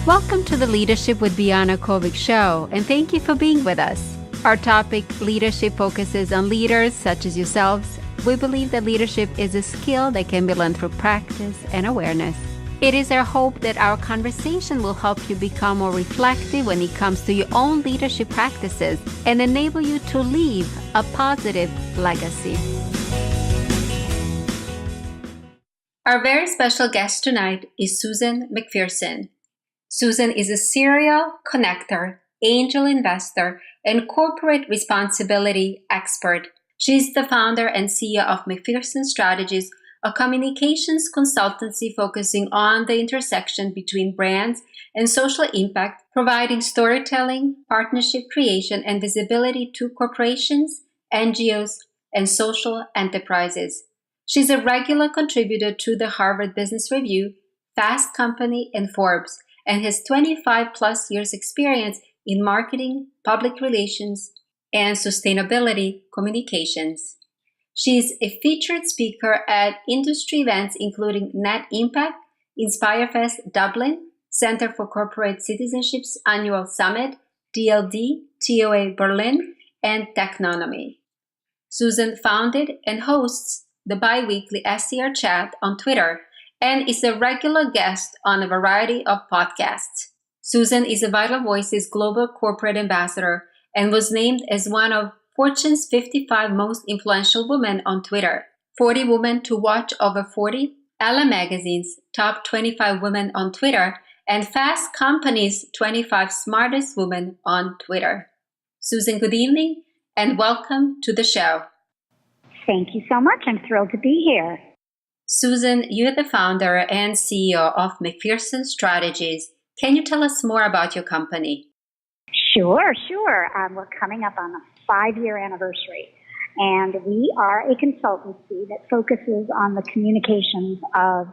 Welcome to the Leadership with Biana Kovic Show, and thank you for being with us. Our topic, leadership, focuses on leaders such as yourselves. We believe that leadership is a skill that can be learned through practice and awareness. It is our hope that our conversation will help you become more reflective when it comes to your own leadership practices and enable you to leave a positive legacy. Our very special guest tonight is Susan McPherson. Susan is a serial connector, angel investor, and corporate responsibility expert. She's the founder and CEO of McPherson Strategies, a communications consultancy focusing on the intersection between brands and social impact, providing storytelling, partnership creation, and visibility to corporations, NGOs, and social enterprises. She's a regular contributor to the Harvard Business Review, Fast Company, and Forbes, and has 25 plus years experience in marketing, public relations, and sustainability communications. She is a featured speaker at industry events including Net Impact, InspireFest Dublin, Center for Corporate Citizenship's Annual Summit, DLD, TOA Berlin, and Technonomy. Susan founded and hosts the bi-weekly SCR Chat on Twitter and is a regular guest on a variety of podcasts. Susan is a Vital Voices Global Corporate Ambassador and was named as one of Fortune's 55 most influential women on Twitter, 40 women to watch over 40, Ella Magazine's top 25 women on Twitter, and Fast Company's 25 smartest women on Twitter. Susan, good evening and welcome to the show. Thank you so much. I'm thrilled to be here. Susan, you're the founder and CEO of McPherson Strategies. Can you tell us more about your company? Sure. We're coming up on a 5-year anniversary, and we are a consultancy that focuses on the communications of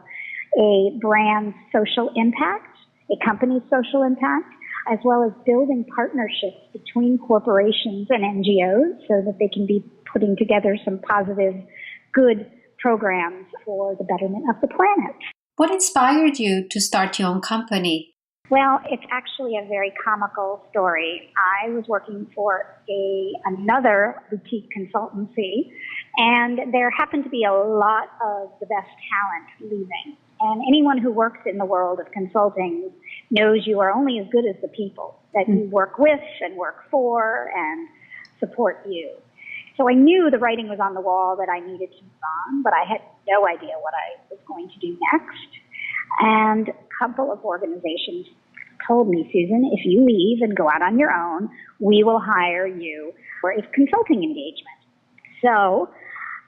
a brand's social impact, a company's social impact, as well as building partnerships between corporations and NGOs so that they can be putting together some positive, good programs for the betterment of the planet. What inspired you to start your own company? Well, it's actually a very comical story. I was working for another boutique consultancy, and there happened to be a lot of the best talent leaving. And anyone who works in the world of consulting knows you are only as good as the people that you work with and work for and support you. So I knew the writing was on the wall that I needed to move on, but I had no idea what I was going to do next. And a couple of organizations told me, Susan, if you leave and go out on your own, we will hire you for a consulting engagement. So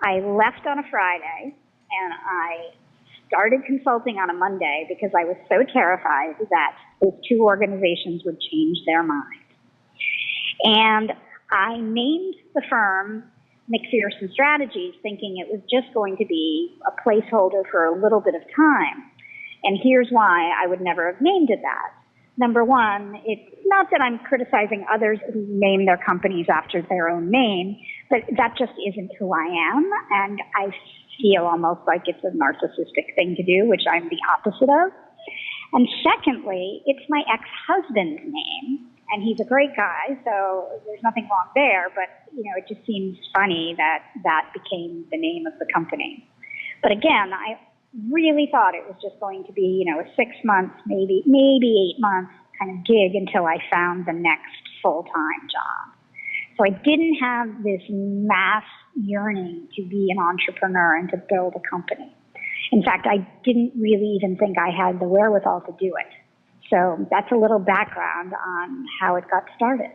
I left on a Friday and I started consulting on a Monday because I was so terrified that those two organizations would change their mind. And I named the firm McPherson Strategies thinking it was just going to be a placeholder for a little bit of time. And here's why I would never have named it that. Number one, it's not that I'm criticizing others who name their companies after their own name, but that just isn't who I am. And I feel almost like it's a narcissistic thing to do, which I'm the opposite of. And secondly, it's my ex-husband's name. And he's a great guy, so there's nothing wrong there, but, it just seems funny that that became the name of the company. But again, I really thought it was just going to be, a 6 months, maybe 8 months kind of gig until I found the next full-time job. So I didn't have this mass yearning to be an entrepreneur and to build a company. In fact, I didn't really even think I had the wherewithal to do it. So that's a little background on how it got started.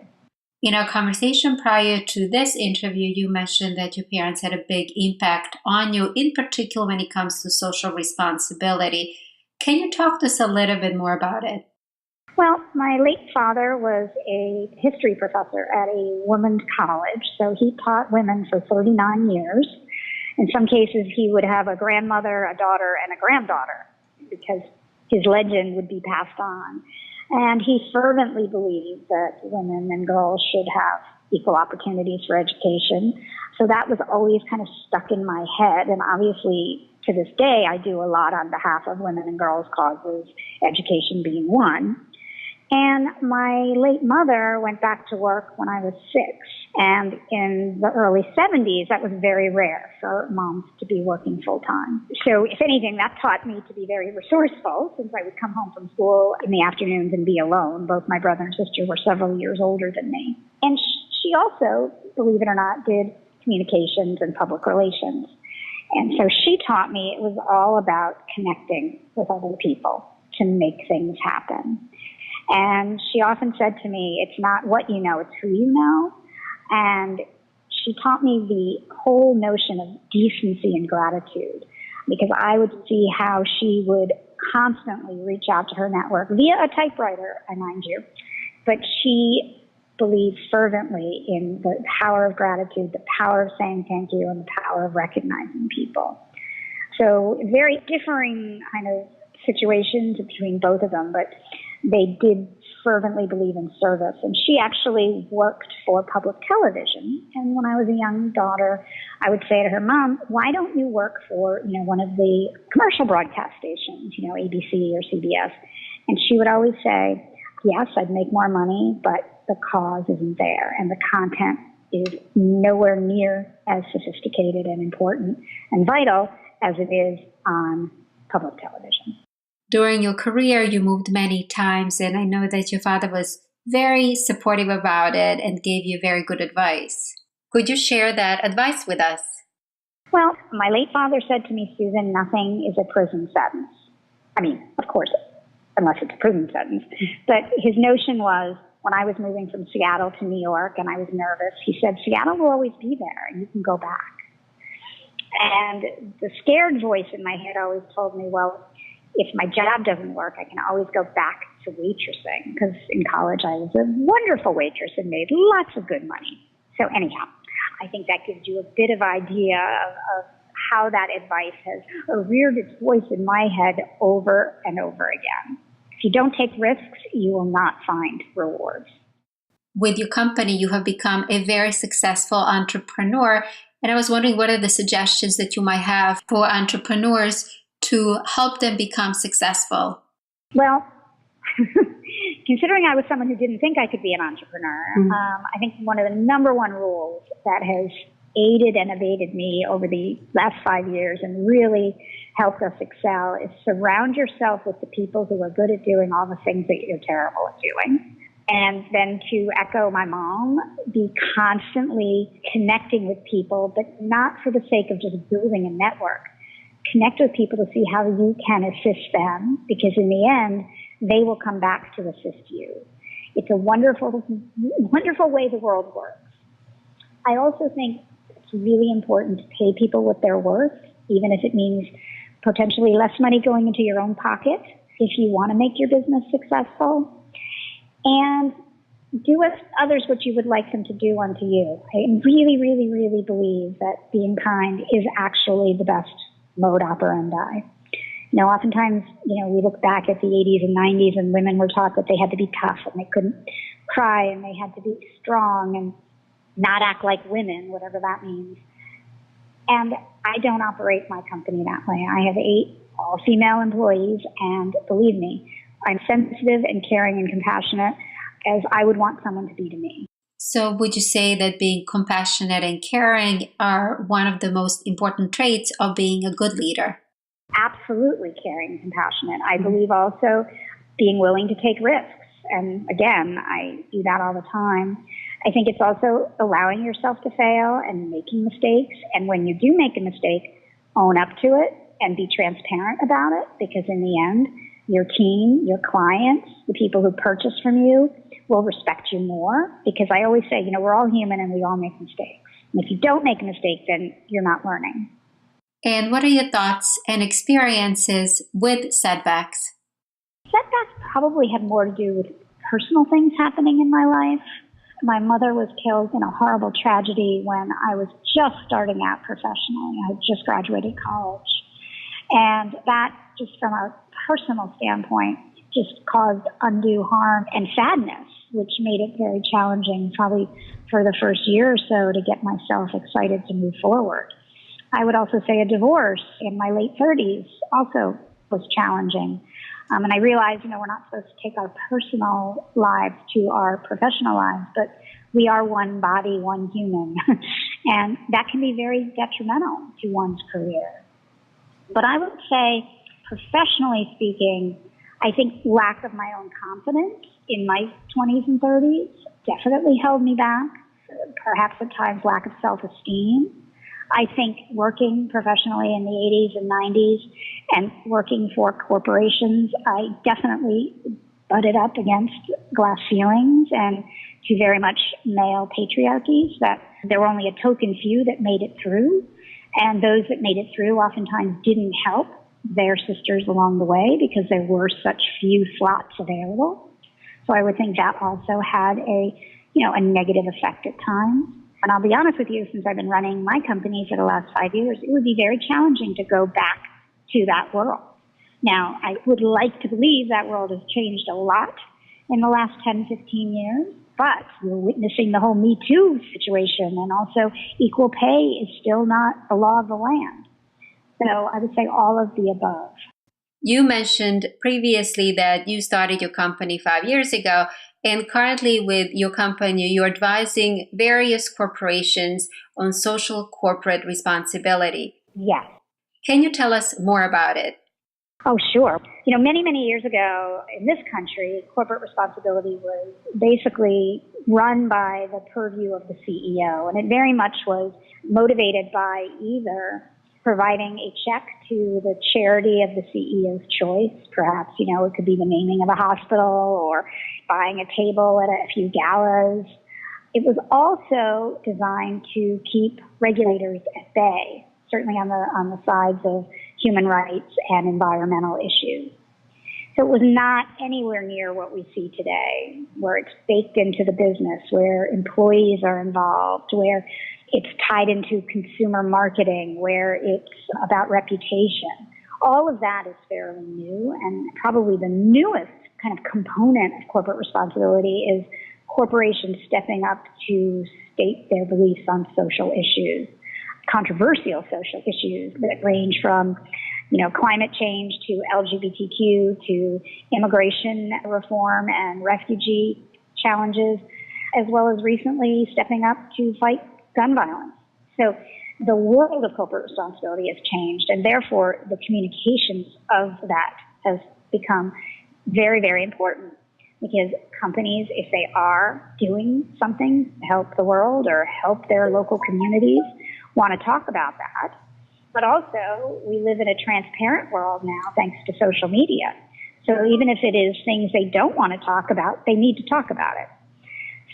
In our conversation prior to this interview, you mentioned that your parents had a big impact on you, in particular when it comes to social responsibility. Can you talk to us a little bit more about it? Well, my late father was a history professor at a women's college, so he taught women for 39 years. In some cases, he would have a grandmother, a daughter, and a granddaughter because his legend would be passed on. And he fervently believed that women and girls should have equal opportunities for education. So that was always kind of stuck in my head. And obviously, to this day, I do a lot on behalf of women and girls causes, education being one. And my late mother went back to work when I was 6. And in the early 70s, that was very rare for moms to be working full time. So if anything, that taught me to be very resourceful, since I would come home from school in the afternoons and be alone. Both my brother and sister were several years older than me. And she also, believe it or not, did communications and public relations. And so she taught me it was all about connecting with other people to make things happen. And she often said to me, it's not what you know, it's who you know. And she taught me the whole notion of decency and gratitude, because I would see how she would constantly reach out to her network via a typewriter, I mind you. But she believed fervently in the power of gratitude, the power of saying thank you, and the power of recognizing people. So very differing kind of situations between both of them, but they did fervently believe in service. And she actually worked for public television. And when I was a young daughter, I would say to her, Mom, why don't you work for, one of the commercial broadcast stations, ABC or CBS? And she would always say, yes, I'd make more money, but the cause isn't there. And the content is nowhere near as sophisticated and important and vital as it is on public television. During your career, you moved many times, and I know that your father was very supportive about it and gave you very good advice. Could you share that advice with us? Well, my late father said to me, Susan, nothing is a prison sentence. I mean, of course, unless it's a prison sentence. But his notion was, when I was moving from Seattle to New York and I was nervous, he said, Seattle will always be there and you can go back. And the scared voice in my head always told me, well, if my job doesn't work, I can always go back to waitressing, because in college I was a wonderful waitress and made lots of good money. So anyhow, I think that gives you a bit of idea of how that advice has reared its voice in my head over and over again. If you don't take risks, you will not find rewards. With your company, you have become a very successful entrepreneur. And I was wondering, what are the suggestions that you might have for entrepreneurs to help them become successful? Well, considering I was someone who didn't think I could be an entrepreneur, I think one of the number one rules that has aided and abated me over the last 5 years and really helped us excel is surround yourself with the people who are good at doing all the things that you're terrible at doing. And then, to echo my mom, be constantly connecting with people, but not for the sake of just building a network. Connect with people to see how you can assist them, because in the end, they will come back to assist you. It's a wonderful, wonderful way the world works. I also think it's really important to pay people what they're worth, even if it means potentially less money going into your own pocket, if you want to make your business successful. And do with others what you would like them to do unto you. I really, really, really believe that being kind is actually the best mode operandi. Oftentimes, we look back at the 80s and 90s and women were taught that they had to be tough and they couldn't cry and they had to be strong and not act like women, whatever that means. And I don't operate my company that way. I have 8 all-female employees, and believe me, I'm sensitive and caring and compassionate as I would want someone to be to me. So would you say that being compassionate and caring are one of the most important traits of being a good leader? Absolutely caring and compassionate. I believe also being willing to take risks. And again, I do that all the time. I think it's also allowing yourself to fail and making mistakes. And when you do make a mistake, own up to it and be transparent about it, because in the end, your team, your clients, the people who purchase from you will respect you more, because I always say, we're all human and we all make mistakes. And if you don't make a mistake, then you're not learning. And what are your thoughts and experiences with setbacks? Setbacks probably have more to do with personal things happening in my life. My mother was killed in a horrible tragedy when I was just starting out professionally. I had just graduated college. And that, just from a personal standpoint, just caused undue harm and sadness, which made it very challenging probably for the first year or so to get myself excited to move forward. I would also say a divorce in my late 30s also was challenging. And I realize, we're not supposed to take our personal lives to our professional lives, but we are one body, one human. And that can be very detrimental to one's career. But I would say, professionally speaking, I think lack of my own confidence in my 20s and 30s definitely held me back. Perhaps at times lack of self-esteem. I think working professionally in the 80s and 90s and working for corporations, I definitely butted up against glass ceilings and to very much male patriarchies, that there were only a token few that made it through. And those that made it through oftentimes didn't help their sisters along the way because there were such few slots available. So I would think that also had a negative effect at times. And I'll be honest with you, since I've been running my company for the last 5 years, it would be very challenging to go back to that world. Now, I would like to believe that world has changed a lot in the last 10, 15 years, but we're witnessing the whole Me Too situation, and also equal pay is still not the law of the land. So I would say all of the above. You mentioned previously that you started your company 5 years ago, and currently with your company, you're advising various corporations on social corporate responsibility. Yes. Can you tell us more about it? Oh, sure. Many, many years ago in this country, corporate responsibility was basically run by the purview of the CEO, and it very much was motivated by either providing a check to the charity of the CEO's choice. Perhaps, it could be the naming of a hospital or buying a table at a few galas. It was also designed to keep regulators at bay, certainly on the sides of human rights and environmental issues. So it was not anywhere near what we see today, where it's baked into the business, where employees are involved, where it's tied into consumer marketing, where it's about reputation. All of that is fairly new, and probably the newest kind of component of corporate responsibility is corporations stepping up to state their beliefs on social issues, controversial social issues that range from climate change to LGBTQ to immigration reform and refugee challenges, as well as recently stepping up to fight gun violence. So the world of corporate responsibility has changed, and therefore the communications of that has become very, very important, because companies, if they are doing something to help the world or help their local communities, want to talk about that. But also, we live in a transparent world now thanks to social media. So even if it is things they don't want to talk about, they need to talk about it.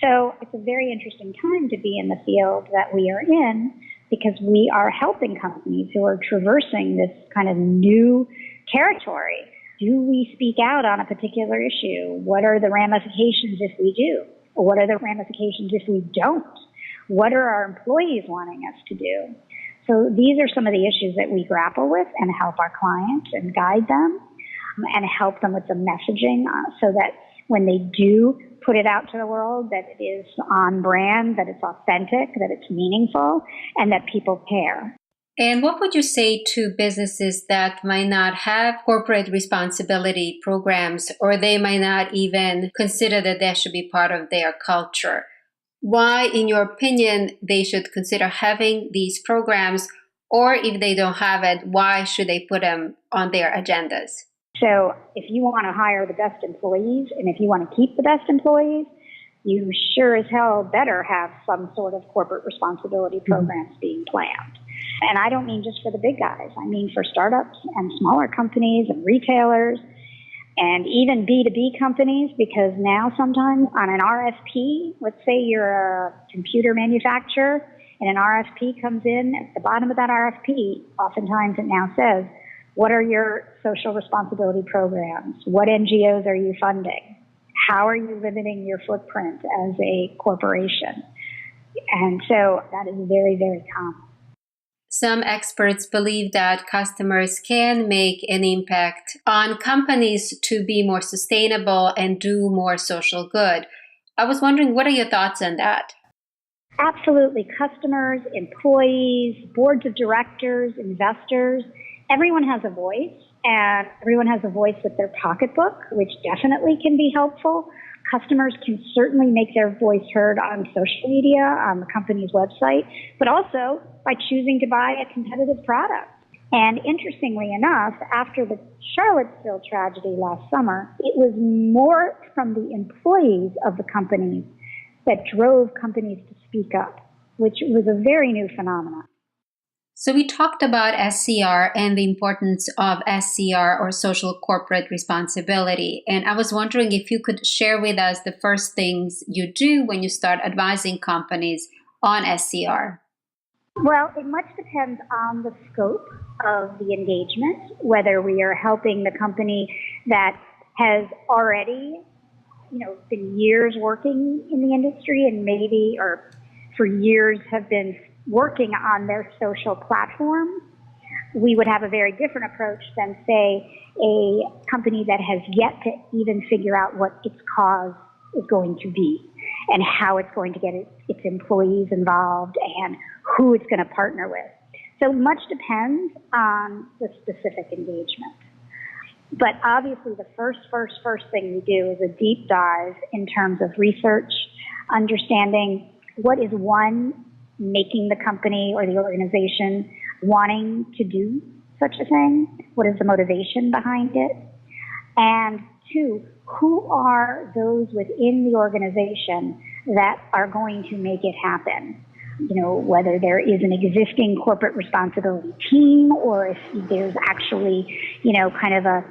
So it's a very interesting time to be in the field that we are in, because we are helping companies who are traversing this kind of new territory. Do we speak out on a particular issue? What are the ramifications if we do? What are the ramifications if we don't? What are our employees wanting us to do? So these are some of the issues that we grapple with and help our clients and guide them and help them with the messaging so that when they do put it out to the world, that it is on brand, that it's authentic, that it's meaningful, and that people care. And what would you say to businesses that might not have corporate responsibility programs, or they might not even consider that that should be part of their culture? Why, in your opinion, they should consider having these programs, or if they don't have it, why should they put them on their agendas? So if you want to hire the best employees, and if you want to keep the best employees, you sure as hell better have some sort of corporate responsibility programs being planned. And I don't mean just for the big guys. I mean for startups and smaller companies and retailers and even B2B companies, because now sometimes on an RFP, let's say you're a computer manufacturer and an RFP comes in, at the bottom of that RFP, oftentimes it now says, what are your social responsibility programs? What NGOs are you funding? How are you limiting your footprint as a corporation? And so that is very, very common. Some experts believe that customers can make an impact on companies to be more sustainable and do more social good. I was wondering, what are your thoughts on that? Absolutely. Customers, employees, boards of directors, investors, everyone has a voice. and everyone has a voice with their pocketbook, which definitely can be helpful. Customers can certainly make their voice heard on social media, on the company's website, but also by choosing to buy a competitive product. And interestingly enough, after the Charlottesville tragedy last summer, it was more from the employees of the companies that drove companies to speak up, which was a very new phenomenon. So we talked about SCR and the importance of SCR, or social corporate responsibility. And I was wondering if you could share with us the first things you do when you start advising companies on SCR. Well, it much depends on the scope of the engagement, whether we are helping the company that has already, been years working in the industry and maybe, or for years have been working on their social platform. We would have a very different approach than, say, a company that has yet to even figure out what its cause is going to be and how it's going to get its employees involved and who it's going to partner with. So much depends on the specific engagement. But obviously the first thing we do is a deep dive in terms of research, understanding what is, one, making the company or the organization wanting to do such a thing? What is the motivation behind it? And two, who are those within the organization that are going to make it happen? Whether there is an existing corporate responsibility team or if there's actually, kind of a,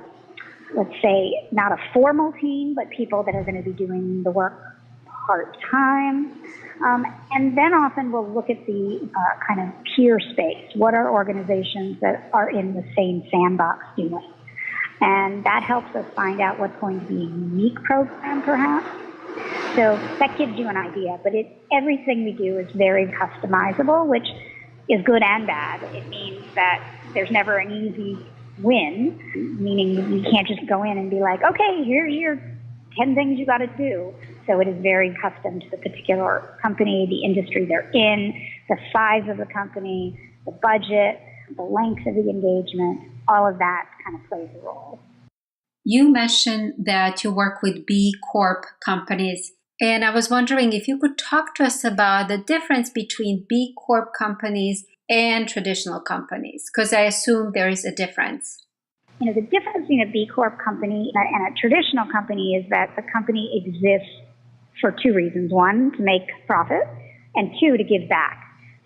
let's say, not a formal team, but people that are going to be doing the work part-time. And then often we'll look at the kind of peer space. What are organizations that are in the same sandbox doing? And that helps us find out what's going to be a unique program, perhaps. So that gives you an idea, but everything we do is very customizable, which is good and bad. It means that there's never an easy win, meaning you can't just go in and be like, okay, here are your 10 things you got to do. So it is very custom to the particular company, the industry they're in, the size of the company, the budget, the length of the engagement, all of that kind of plays a role. You mentioned that you work with B Corp companies, and I was wondering if you could talk to us about the difference between B Corp companies and traditional companies, because I assume there is a difference. The difference between a B Corp company and a traditional company is that the company exists for two reasons. One, to make profit, and two, to give back.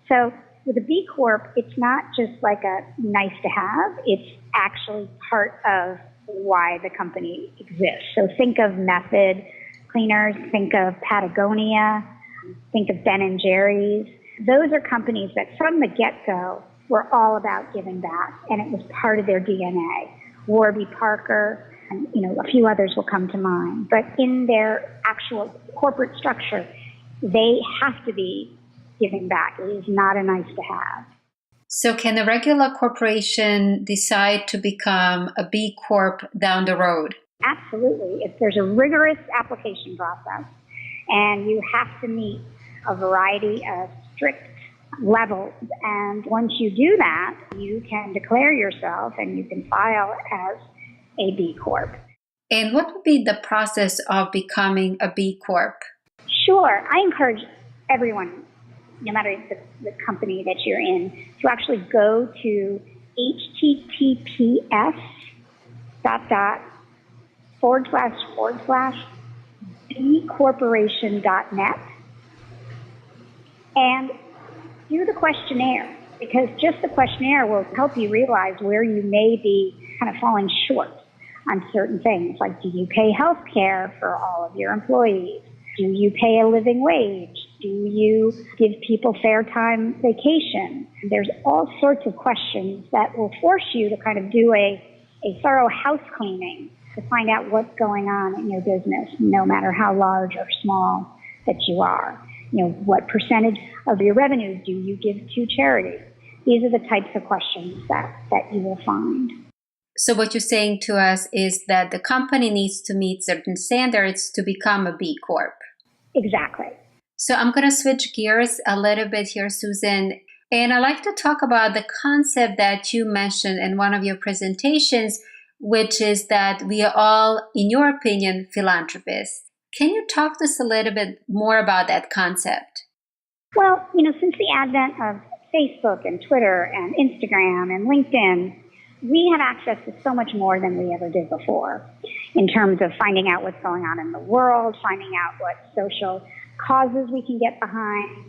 So with a B Corp, it's not just like a nice to have, it's actually part of why the company exists. So think of Method Cleaners, think of Patagonia, think of Ben & Jerry's. Those are companies that from the get-go were all about giving back, and it was part of their DNA. Warby Parker, and a few others will come to mind. But in their actual corporate structure, they have to be giving back. It is not a nice to have. So can a regular corporation decide to become a B Corp down the road? Absolutely. If there's a rigorous application process, and you have to meet a variety of strict levels. And once you do that, you can declare yourself and you can file as a B Corp. And what would be the process of becoming a B Corp? Sure. I encourage everyone, no matter the company that you're in, to actually go to https://bcorporation.net and do the questionnaire, because just the questionnaire will help you realize where you may be kind of falling short on certain things, like do you pay health care for all of your employees? Do you pay a living wage? Do you give people fair time vacation? There's all sorts of questions that will force you to kind of do a thorough house cleaning to find out what's going on in your business, no matter how large or small that you are. What percentage of your revenues do you give to charity? These are the types of questions that you will find. So what you're saying to us is that the company needs to meet certain standards to become a B Corp. Exactly. So I'm going to switch gears a little bit here, Susan. And I'd like to talk about the concept that you mentioned in one of your presentations, which is that we are all, in your opinion, philanthropists. Can you talk to us a little bit more about that concept? Well, since the advent of Facebook and Twitter and Instagram and LinkedIn, we have access to so much more than we ever did before in terms of finding out what's going on in the world, finding out what social causes we can get behind.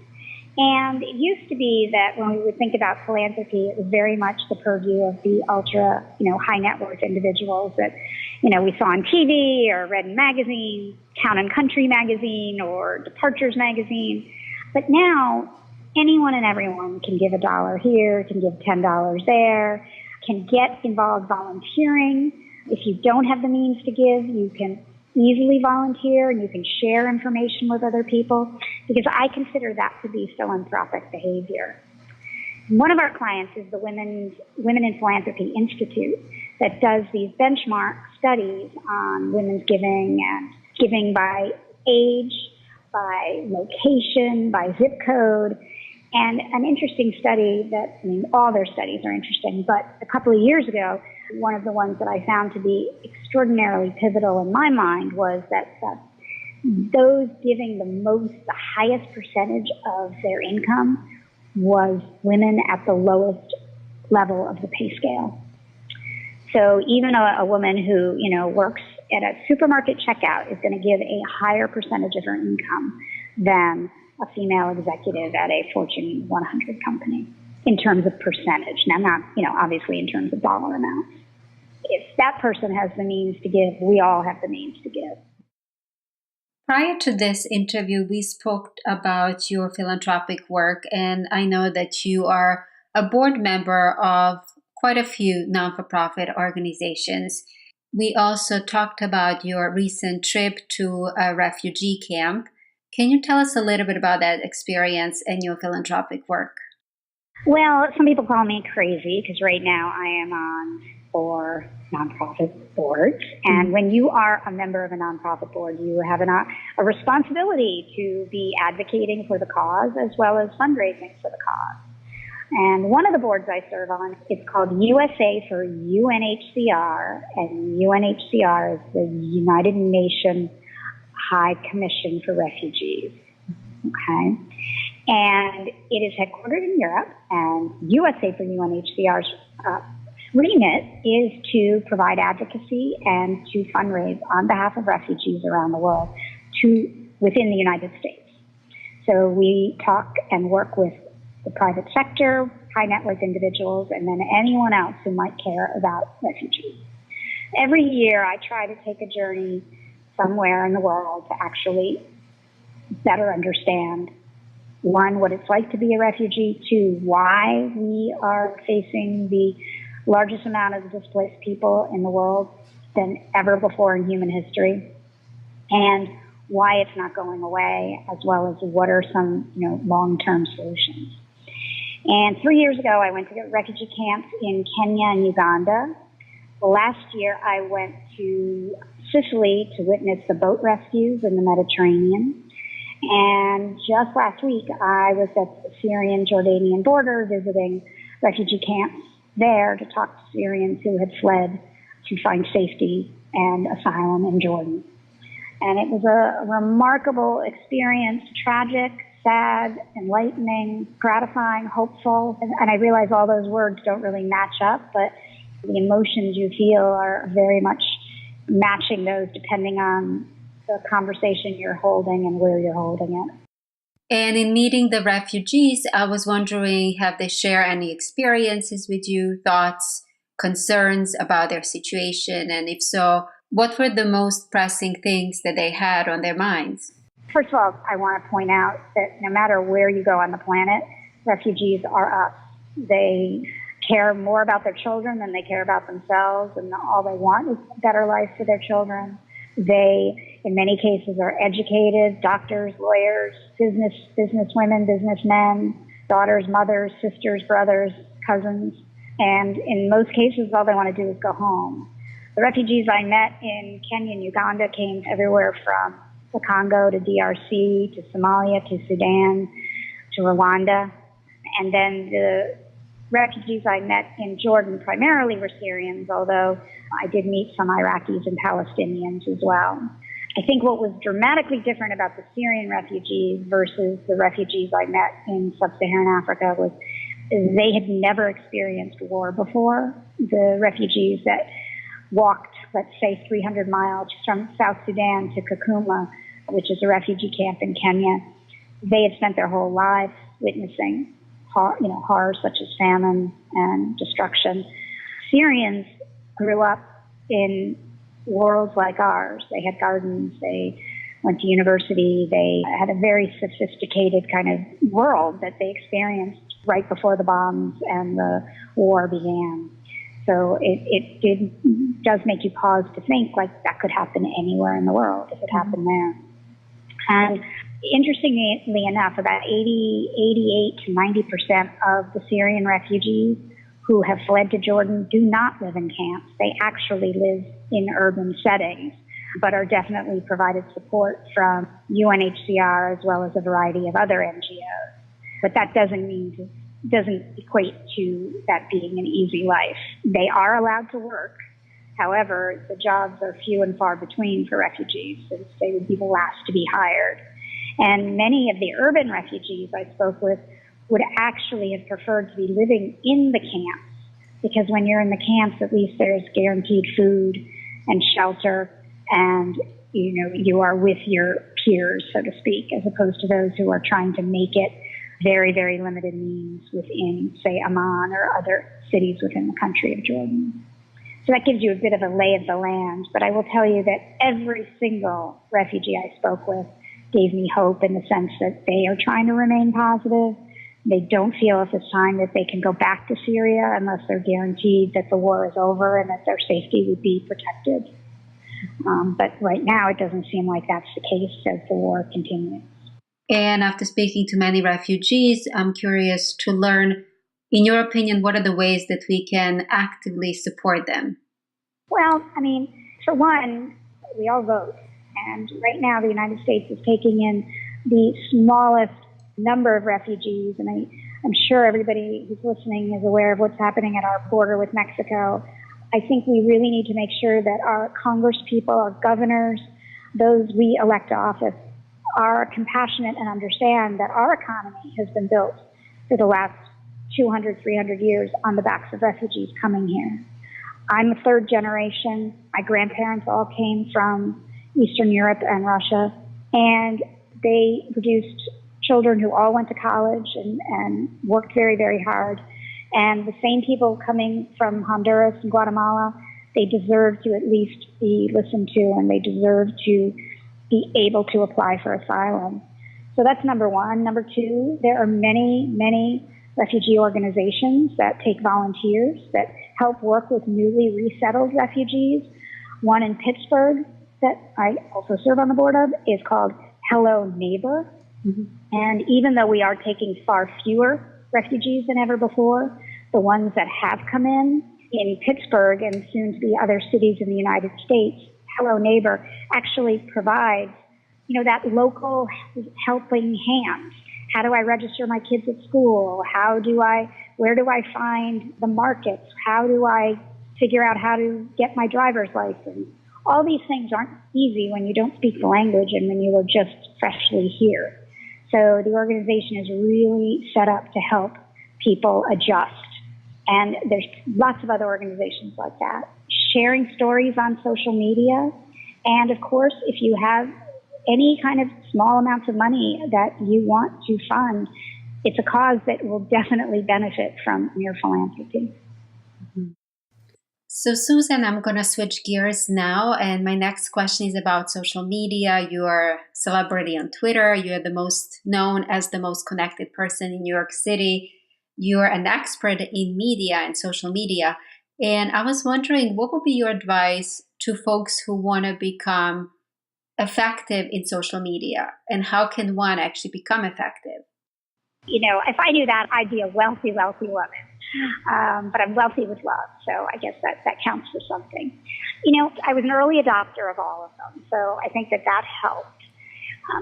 And it used to be that when we would think about philanthropy, it was very much the purview of the ultra, high net worth individuals that, we saw on TV or read in magazines, Town and Country magazine or Departures magazine. But now anyone and everyone can give $1 here, can give $10 there, can get involved volunteering. If you don't have the means to give, you can easily volunteer and you can share information with other people, because I consider that to be philanthropic behavior. One of our clients is the Women in Philanthropy Institute that does these benchmark studies on women's giving and giving by age, by location, by zip code. And an interesting study all their studies are interesting, but a couple of years ago, one of the ones that I found to be extraordinarily pivotal in my mind was that those giving the highest percentage of their income was women at the lowest level of the pay scale. So even a woman who, works at a supermarket checkout is going to give a higher percentage of her income than a female executive at a Fortune 100 company in terms of percentage. Now, not, obviously in terms of dollar amounts. If that person has the means to give, we all have the means to give. Prior to this interview, we spoke about your philanthropic work, and I know that you are a board member of quite a few non-for-profit organizations. We also talked about your recent trip to a refugee camp. Can you tell us a little bit about that experience and your philanthropic work? Well, some people call me crazy because right now I am on 4 nonprofit boards. And when you are a member of a nonprofit board, you have a responsibility to be advocating for the cause as well as fundraising for the cause. And one of the boards I serve on is called USA for UNHCR, and UNHCR is the United Nations High Commission for Refugees. Okay? And it is headquartered in Europe, and USA for UNHCR's remit is to provide advocacy and to fundraise on behalf of refugees around the world within the United States. So we talk and work with the private sector, high net worth individuals, and then anyone else who might care about refugees. Every year I try to take a journey somewhere in the world to actually better understand, 1, what it's like to be a refugee, 2, why we are facing the largest amount of displaced people in the world than ever before in human history, and why it's not going away, as well as what are some long-term solutions. And 3 years ago, I went to refugee camps in Kenya and Uganda. Last year, I went to Sicily to witness the boat rescues in the Mediterranean. And just last week, I was at the Syrian-Jordanian border visiting refugee camps there to talk to Syrians who had fled to find safety and asylum in Jordan. And it was a remarkable experience, tragic, sad, enlightening, gratifying, hopeful. And I realize all those words don't really match up, but the emotions you feel are very much matching those depending on the conversation you're holding and where you're holding it. And in meeting the refugees, I was wondering, have they shared any experiences with you, thoughts, concerns about their situation? And if so, what were the most pressing things that they had on their minds? First of all, I want to point out that no matter where you go on the planet, refugees are us. They care more about their children than they care about themselves, and all they want is a better life for their children. They, in many cases, are educated, doctors, lawyers, businesswomen, businessmen, daughters, mothers, sisters, brothers, cousins. And in most cases, all they want to do is go home. The refugees I met in Kenya and Uganda came everywhere from the Congo to DRC to Somalia to Sudan to Rwanda. And then the refugees I met in Jordan primarily were Syrians, although I did meet some Iraqis and Palestinians as well. I think what was dramatically different about the Syrian refugees versus the refugees I met in sub-Saharan Africa was they had never experienced war before. The refugees that walked, let's say, 300 miles from South Sudan to Kakuma, which is a refugee camp in Kenya, they had spent their whole lives witnessing horrors such as famine and destruction. Syrians grew up in worlds like ours. They had gardens, they went to university, they had a very sophisticated kind of world that they experienced right before the bombs and the war began. So it does make you pause to think, like, that could happen anywhere in the world if it happened there. And interestingly enough, about 88 to 90% of the Syrian refugees who have fled to Jordan do not live in camps. They actually live in urban settings, but are definitely provided support from UNHCR as well as a variety of other NGOs. But that doesn't equate to that being an easy life. They are allowed to work. However, the jobs are few and far between for refugees, since they would be the last to be hired. And many of the urban refugees I spoke with would actually have preferred to be living in the camps, because when you're in the camps, at least there's guaranteed food and shelter, and you are with your peers, so to speak, as opposed to those who are trying to make it very, very limited means within, say, Amman or other cities within the country of Jordan. So that gives you a bit of a lay of the land, but I will tell you that every single refugee I spoke with gave me hope in the sense that they are trying to remain positive. They don't feel at this time that they can go back to Syria unless they're guaranteed that the war is over and that their safety would be protected. But right now, it doesn't seem like that's the case as the war continues. And after speaking to many refugees, I'm curious to learn, in your opinion, what are the ways that we can actively support them? Well, I mean, for one, we all vote. And right now, the United States is taking in the smallest number of refugees. And I'm sure everybody who's listening is aware of what's happening at our border with Mexico. I think we really need to make sure that our congresspeople, our governors, those we elect to office, are compassionate and understand that our economy has been built for the last 200, 300 years on the backs of refugees coming here. I'm a third generation. My grandparents all came from Eastern Europe and Russia, and they produced children who all went to college and worked very, very hard. And the same people coming from Honduras and Guatemala, they deserve to at least be listened to, and they deserve to be able to apply for asylum. So that's number one. Number two, there are many, many refugee organizations that take volunteers that help work with newly resettled refugees. One in Pittsburgh that I also serve on the board of is called Hello Neighbor. Mm-hmm. And even though we are taking far fewer refugees than ever before, the ones that have come in Pittsburgh and soon to be other cities in the United States, Hello Neighbor actually provides, that local helping hand. How do I register my kids at school? Where do I find the markets? How do I figure out how to get my driver's license? All these things aren't easy when you don't speak the language and when you are just freshly here. So the organization is really set up to help people adjust. And there's lots of other organizations like that. Sharing stories on social media. And of course, if you have any kind of small amounts of money that you want to fund, it's a cause that will definitely benefit from your philanthropy. Mm-hmm. So Susan, I'm going to switch gears now. And my next question is about social media. You are a celebrity on Twitter. You are the most known as the most connected person in New York City. You're an expert in media and social media. And I was wondering, what would be your advice to folks who want to become effective in social media? And how can one actually become effective? If I knew that, I'd be a wealthy, wealthy woman. But I'm wealthy with love, so I guess that counts for something. I was an early adopter of all of them, so I think that helped.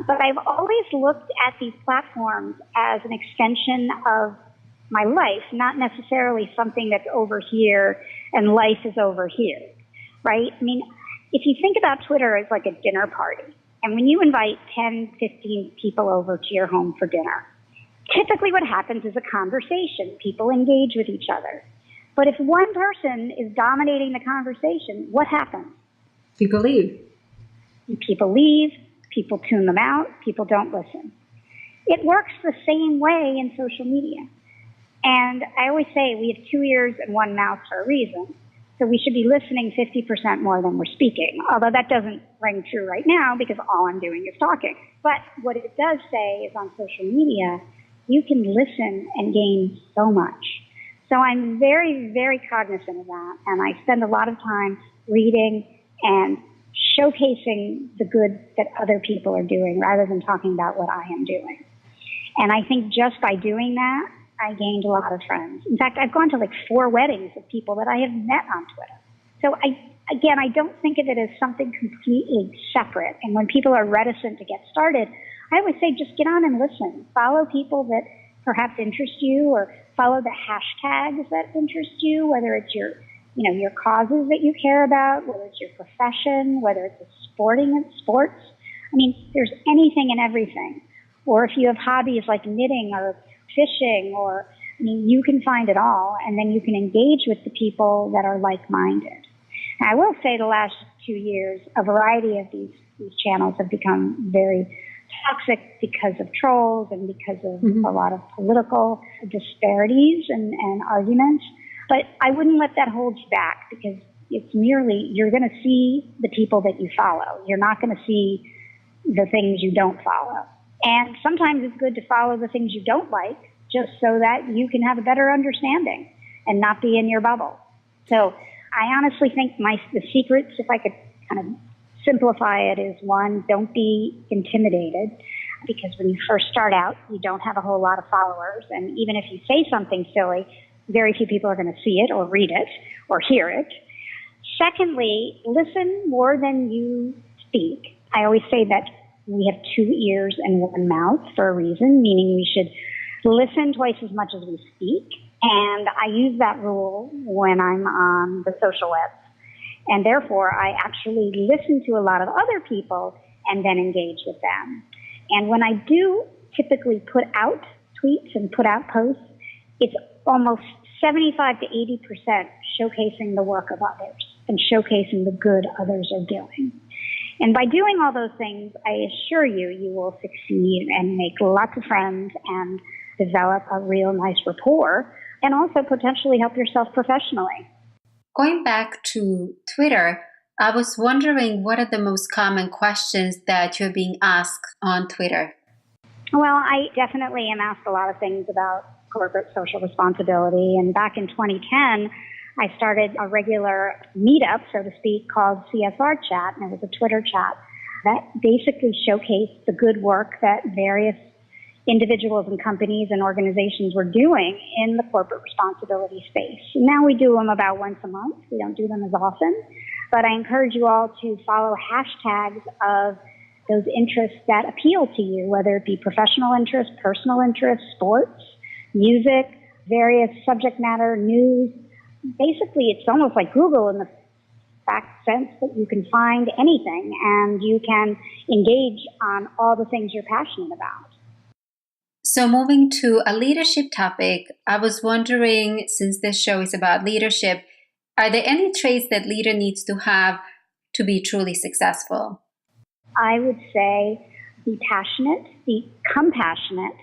But I've always looked at these platforms as an extension of my life, not necessarily something that's over here and life is over here. right? I mean, if you think about Twitter as like a dinner party, and when you invite 10, 15 people over to your home for dinner, typically what happens is a conversation. People engage with each other. But if one person is dominating the conversation, what happens? People leave. People leave, people tune them out, people don't listen. It works the same way in social media. And I always say we have 2 ears and 1 mouth for a reason. So we should be listening 50% more than we're speaking, although that doesn't ring true right now because all I'm doing is talking. But what it does say is on social media, you can listen and gain so much. So I'm very, very cognizant of that, and I spend a lot of time reading and showcasing the good that other people are doing rather than talking about what I am doing. And I think just by doing that, I gained a lot of friends. In fact, I've gone to like 4 weddings of people that I have met on Twitter. So I don't think of it as something completely separate. And when people are reticent to get started, I always say just get on and listen. Follow people that perhaps interest you, or follow the hashtags that interest you, whether it's your causes that you care about, whether it's your profession, whether it's sports. I mean, there's anything and everything. Or if you have hobbies like knitting or fishing, you can find it all, and then you can engage with the people that are like-minded. And I will say the last 2 years, a variety of these channels have become very toxic because of trolls and because of a lot of political disparities and arguments. But I wouldn't let that hold you back, because it's merely, you're going to see the people that you follow. You're not going to see the things you don't follow. And sometimes it's good to follow the things you don't like, just so that you can have a better understanding and not be in your bubble. So I honestly think the secrets, if I could kind of simplify it, is 1, don't be intimidated, because when you first start out, you don't have a whole lot of followers. And even if you say something silly, very few people are going to see it or read it or hear it. Secondly, listen more than you speak. I always say that we have 2 ears and 1 mouth for a reason, meaning we should listen twice as much as we speak. And I use that rule when I'm on the social web. And therefore, I actually listen to a lot of other people and then engage with them. And when I do typically put out tweets and put out posts, it's almost 75 to 80% showcasing the work of others and showcasing the good others are doing. And by doing all those things, I assure you, you will succeed and make lots of friends and develop a real nice rapport, and also potentially help yourself professionally. Going back to Twitter, I was wondering, what are the most common questions that you're being asked on Twitter? Well, I definitely am asked a lot of things about corporate social responsibility. And back in 2010, I started a regular meetup, so to speak, called CSR Chat, and it was a Twitter chat that basically showcased the good work that various individuals and companies and organizations were doing in the corporate responsibility space. And now we do them about once a month. We don't do them as often. But I encourage you all to follow hashtags of those interests that appeal to you, whether it be professional interests, personal interests, sports, music, various subject matter, news. Basically, it's almost like Google in the fact sense that you can find anything and you can engage on all the things you're passionate about. So moving to a leadership topic, I was wondering, since this show is about leadership, are there any traits that leader needs to have to be truly successful? I would say be passionate, be compassionate,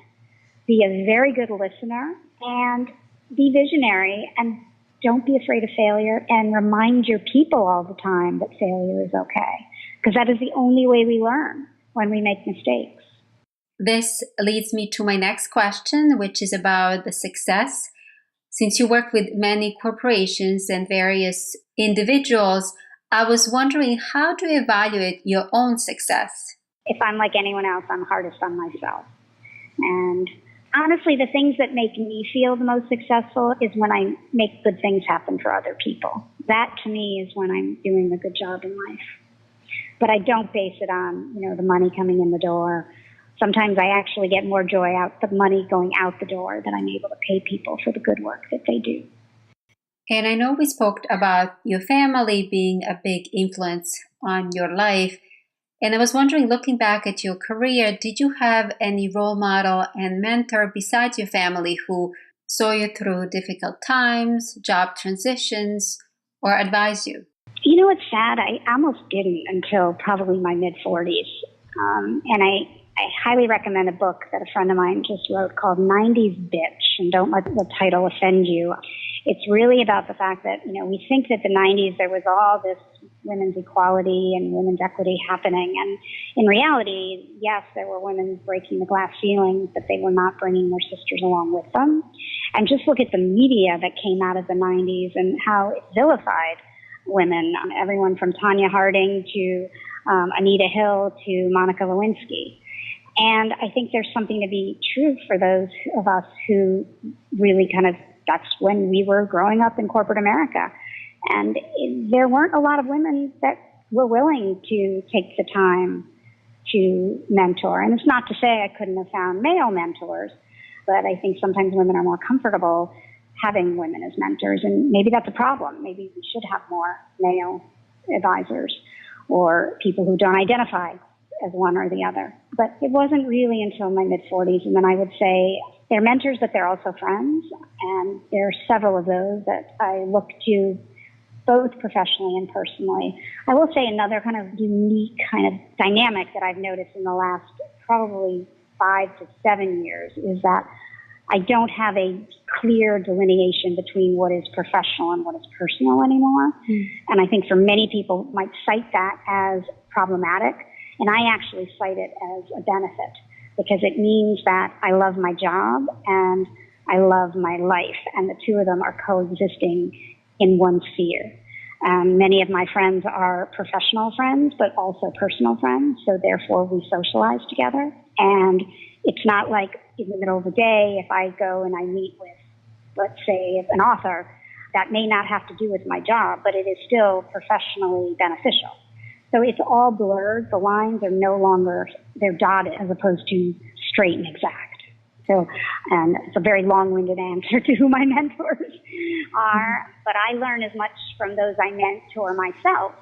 be a very good listener, and be visionary, and don't be afraid of failure, and remind your people all the time that failure is okay, because that is the only way we learn, when we make mistakes. This leads me to my next question, which is about the success. Since you work with many corporations and various individuals, I was wondering, how do you evaluate your own success? If I'm like anyone else, I'm hardest on myself. And honestly, the things that make me feel the most successful is when I make good things happen for other people. That, to me, is when I'm doing a good job in life. But I don't base it on, the money coming in the door. Sometimes I actually get more joy out the money going out the door than I'm able to pay people for the good work that they do. And I know we spoke about your family being a big influence on your life. And I was wondering, looking back at your career, did you have any role model and mentor besides your family who saw you through difficult times, job transitions, or advised you? You know, it's sad. I almost didn't until probably my mid-40s. And I highly recommend a book that a friend of mine just wrote called 90s Bitch, and don't let the title offend you. It's really about the fact that, you know, we think that the 90s there was all this women's equality and women's equity happening. And in reality, yes, there were women breaking the glass ceiling, but they were not bringing their sisters along with them. And just look at the media that came out of the 90s and how it vilified women, everyone from Tanya Harding to Anita Hill to Monica Lewinsky. And I think there's something to be true for those of us who really that's when we were growing up in corporate America. And there weren't a lot of women that were willing to take the time to mentor. And it's not to say I couldn't have found male mentors, but I think sometimes women are more comfortable having women as mentors. And maybe that's a problem. Maybe we should have more male advisors or people who don't identify as one or the other. But it wasn't really until my mid-40s. And then I would say they're mentors, but they're also friends. And there are several of those that I look to both professionally and personally. I will say another kind of unique kind of dynamic that I've noticed in the last probably 5 to 7 years is that I don't have a clear delineation between what is professional and what is personal anymore. And I think for many people might cite that as problematic. And I actually cite it as a benefit because it means that I love my job and I love my life, and the two of them are coexisting in one sphere. Many of my friends are professional friends, but also personal friends, so therefore we socialize together. And it's not like in the middle of the day, if I go and I meet with, let's say, an author, that may not have to do with my job, but it is still professionally beneficial. So it's all blurred. The lines are no longer, they're dotted as opposed to straight and exact. So, and it's a very long-winded answer to who my mentors are, but I learn as much from those I mentor myself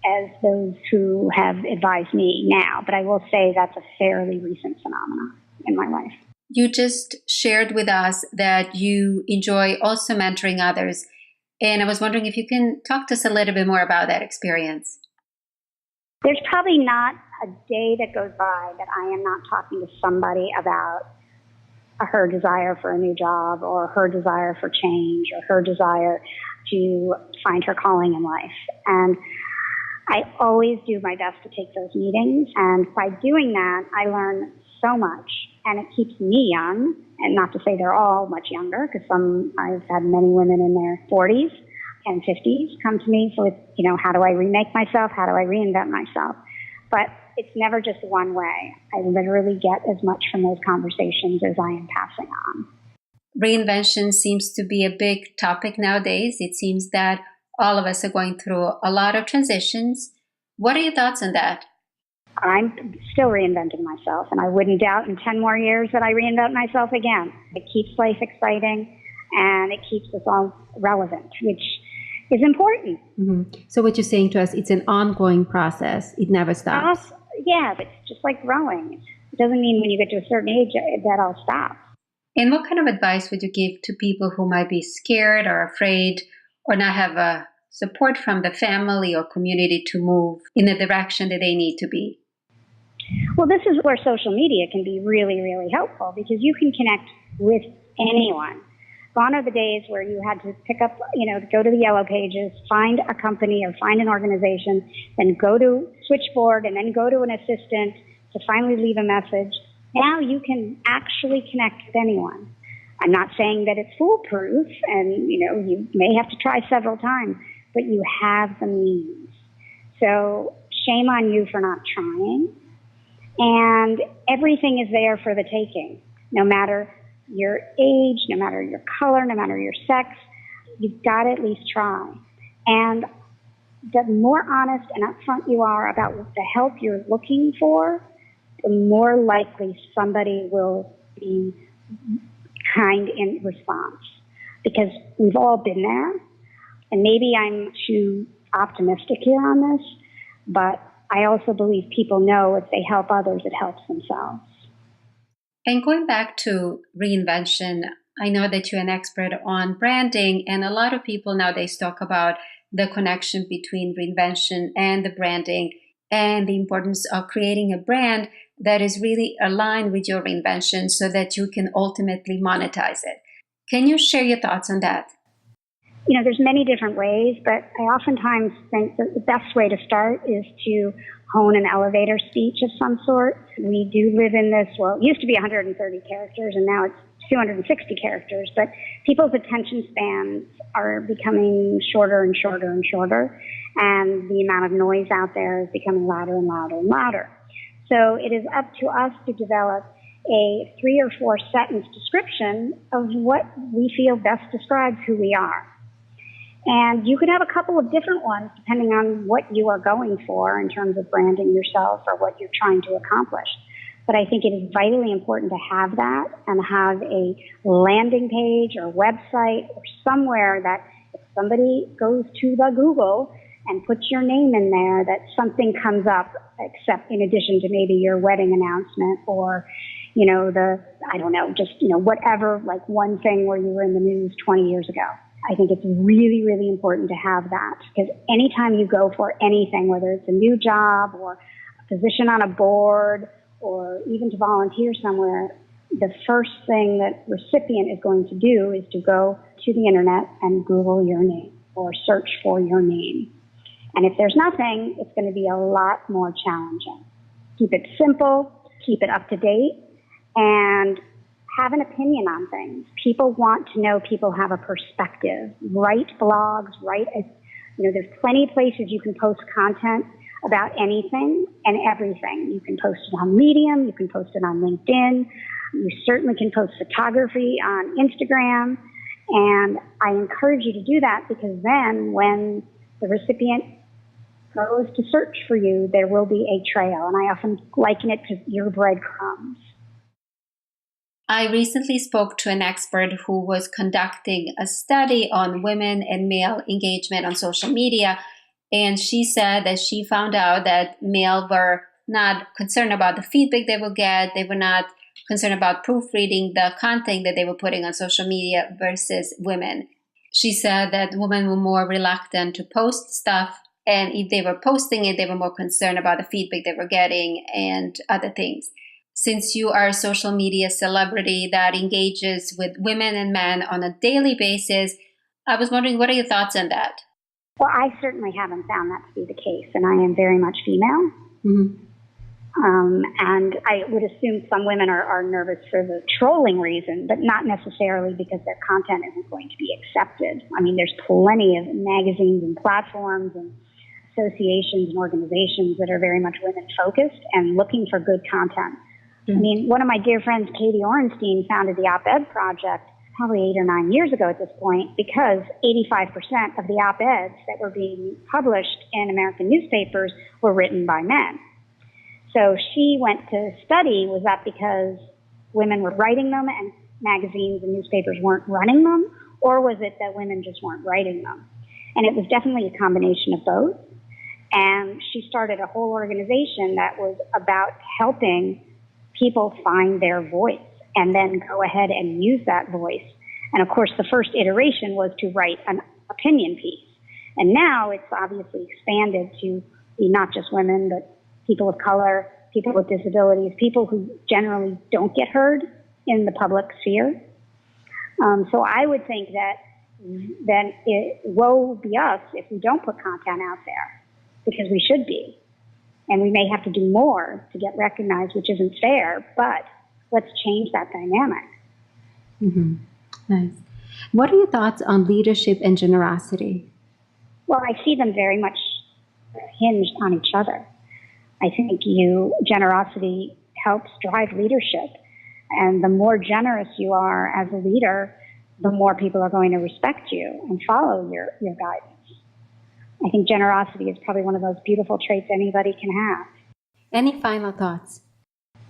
as those who have advised me now. But I will say that's a fairly recent phenomenon in my life. You just shared with us that you enjoy also mentoring others. And I was wondering if you can talk to us a little bit more about that experience. There's probably not a day that goes by that I am not talking to somebody about her desire for a new job or her desire for change or her desire to find her calling in life. And I always do my best to take those meetings. And by doing that, I learn so much. And it keeps me young. And not to say they're all much younger, because I've had many women in their 40s and 50s come to me with, how do I remake myself? How do I reinvent myself? But it's never just one way. I literally get as much from those conversations as I am passing on. Reinvention seems to be a big topic nowadays. It seems that all of us are going through a lot of transitions. What are your thoughts on that? I'm still reinventing myself, and I wouldn't doubt in 10 more years that I reinvent myself again. It keeps life exciting, and it keeps us all relevant, which is important. Mm-hmm. So what you're saying to us, it's an ongoing process. It never stops. Yeah, but it's just like growing. It doesn't mean when you get to a certain age that I'll stop. And what kind of advice would you give to people who might be scared or afraid or not have a support from the family or community to move in the direction that they need to be? Well, this is where social media can be really, really helpful because you can connect with anyone. Gone are the days where you had to pick up, go to the yellow pages, find a company or find an organization, then go to switchboard and then go to an assistant to finally leave a message. Now you can actually connect with anyone. I'm not saying that it's foolproof and, you may have to try several times, but you have the means. So shame on you for not trying. And everything is there for the taking, no matter your age, no matter your color, no matter your sex. You've got to at least try. And the more honest and upfront you are about the help you're looking for, the more likely somebody will be kind in response. Because we've all been there. And maybe I'm too optimistic here on this, but I also believe people know if they help others, it helps themselves. And going back to reinvention, I know that you're an expert on branding, and a lot of people nowadays talk about the connection between reinvention and the branding and the importance of creating a brand that is really aligned with your reinvention so that you can ultimately monetize it. Can you share your thoughts on that? There's many different ways, but I oftentimes think that the best way to start is to hone an elevator speech of some sort. We do live in this, well, it used to be 130 characters, and now it's 260 characters, but people's attention spans are becoming shorter and shorter and shorter, and the amount of noise out there is becoming louder and louder and louder. So it is up to us to develop a 3 or 4 sentence description of what we feel best describes who we are. And you could have a couple of different ones depending on what you are going for in terms of branding yourself or what you're trying to accomplish. But I think it is vitally important to have that and have a landing page or website or somewhere that if somebody goes to the Google and puts your name in there, that something comes up, except in addition to maybe your wedding announcement or, whatever, like one thing where you were in the news 20 years ago. I think it's really, really important to have that, because anytime you go for anything, whether it's a new job or a position on a board or even to volunteer somewhere, the first thing that recipient is going to do is to go to the internet and Google your name or search for your name. And if there's nothing, it's going to be a lot more challenging. Keep it simple, keep it up to date, and have an opinion on things. People want to know people have a perspective. Write blogs, there's plenty of places you can post content about anything and everything. You can post it on Medium, you can post it on LinkedIn, you certainly can post photography on Instagram, and I encourage you to do that, because then when the recipient goes to search for you, there will be a trail, and I often liken it to your breadcrumbs. I recently spoke to an expert who was conducting a study on women and male engagement on social media, and she said that she found out that males were not concerned about the feedback they would get. They were not concerned about proofreading the content that they were putting on social media versus women. She said that women were more reluctant to post stuff, and if they were posting it, they were more concerned about the feedback they were getting and other things. Since you are a social media celebrity that engages with women and men on a daily basis, I was wondering, what are your thoughts on that? Well, I certainly haven't found that to be the case, and I am very much female. Mm-hmm. And I would assume some women are nervous for the trolling reason, but not necessarily because their content isn't going to be accepted. I mean, there's plenty of magazines and platforms and associations and organizations that are very much women-focused and looking for good content. I mean, one of my dear friends, Katie Orenstein, founded the Op-Ed Project probably 8 or 9 years ago at this point, because 85% of the op-eds that were being published in American newspapers were written by men. So she went to study, was that because women were writing them and magazines and newspapers weren't running them, or was it that women just weren't writing them? And it was definitely a combination of both. And she started a whole organization that was about helping people find their voice and then go ahead and use that voice. And of course, the first iteration was to write an opinion piece. And now it's obviously expanded to be not just women, but people of color, people with disabilities, people who generally don't get heard in the public sphere. So I would think that then woe be us if we don't put content out there, because we should be. And we may have to do more to get recognized, which isn't fair, but let's change that dynamic. Mm-hmm. Nice. What are your thoughts on leadership and generosity? Well, I see them very much hinged on each other. I think generosity helps drive leadership. And the more generous you are as a leader, the more people are going to respect you and follow your guidance. I think generosity is probably one of those beautiful traits anybody can have. Any final thoughts?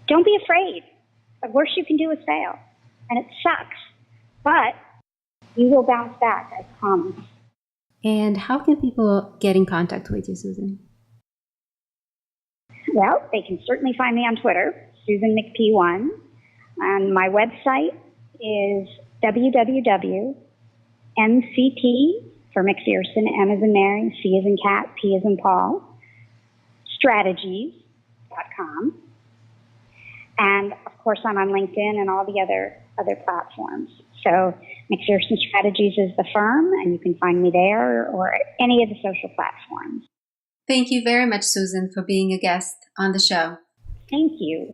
Don't be afraid. The worst you can do is fail. And it sucks. But you will bounce back, I promise. And how can people get in contact with you, Susan? Well, they can certainly find me on Twitter, Susan McP1. And my website is www.MCP, for McPherson, M as in Mary, C as in cat, P as in Paul, strategies.com. And, of course, I'm on LinkedIn and all the other platforms. So McPherson Strategies is the firm, and you can find me there or any of the social platforms. Thank you very much, Susan, for being a guest on the show. Thank you.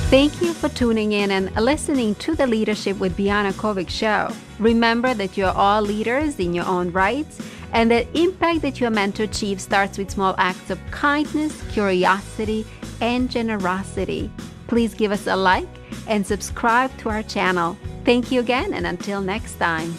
Thank you for tuning in and listening to the Leadership with Biana Kovic Show. Remember that you're all leaders in your own rights, and the impact that you're meant to achieve starts with small acts of kindness, curiosity, and generosity. Please give us a like and subscribe to our channel. Thank you again, and until next time.